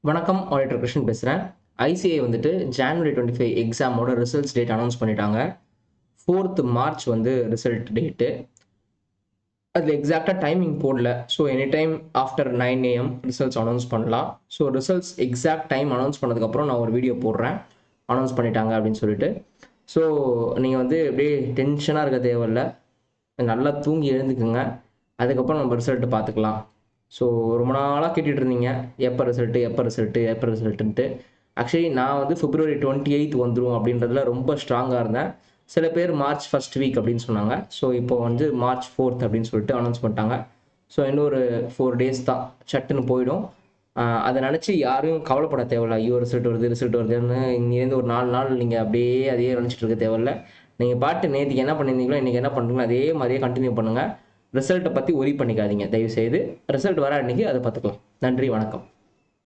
வணக்கம் ஆடிட்டர் கிருஷ்ணன் பேசுகிறேன். ஐசிஐ வந்துட்டு ஜான்வரி 25 எக்ஸாமோட ரிசல்ட்ஸ் டேட் அனௌன்ஸ் பண்ணிட்டாங்க. 4th மார்ச் வந்து ரிசல்ட் டேட்டு. அதில் எக்ஸாக்டாக டைமிங் போடல. So any time after 9 AM results announce பண்ணலாம். So results exact time announce பண்ணதுக்கப்புறம் நான் ஒரு வீடியோ போடுறேன், அனௌன்ஸ் பண்ணிட்டாங்க அப்படின்னு சொல்லிட்டு. ஸோ நீங்கள் வந்து அப்படியே டென்ஷனாக இருக்க தேவையில்ல, நல்லா தூங்கி எழுந்துக்குங்க. அதுக்கப்புறம் நம்ம ரிசல்ட்டு பார்த்துக்கலாம். ஸோ ரொம்ப நாளாக கேட்டுட்டு இருந்தீங்க, எப்போ ரிசல்ட்டு எப்போ ரிசல்ட்டு எப்போ ரிசல்ட்டுன்ட்டு. ஆக்சுவலி நான் வந்து February 28 வந்துடும் அப்படின்றதுல ரொம்ப ஸ்ட்ராங்காக இருந்தேன். சில பேர் மார்ச் ஃபர்ஸ்ட் வீக் அப்படின்னு சொன்னாங்க. ஸோ இப்போ வந்து மார்ச் 4th அப்படின்னு சொல்லிட்டு அனௌன்ஸ் பண்ணிட்டாங்க. ஸோ இன்னொரு 4 days தான், சட்டுன்னு போயிடும். அதை நினச்சி யாரும் கவலைப்பட தேவையில்ல. ஐயோ ரிசல்ட் வருதுன்னு இங்கேருந்து ஒரு 4 நாள் நீங்கள் அப்படியே அதையே நினச்சிட்டு இருக்க தேவையில்ல. நீங்கள் பாட்டு நேற்றுக்கு என்ன பண்ணியிருந்தீங்களோ இன்றைக்கி என்ன பண்ணுறீங்களோ அதே மாதிரியே கண்டினியூ பண்ணுங்கள். ரிசல்ட்டை பற்றி ஒரி பண்ணிக்காதீங்க தயவுசெய்து. ரிசல்ட் வர அன்றைக்கி அதை பார்த்துக்கலாம். நன்றி, வணக்கம்.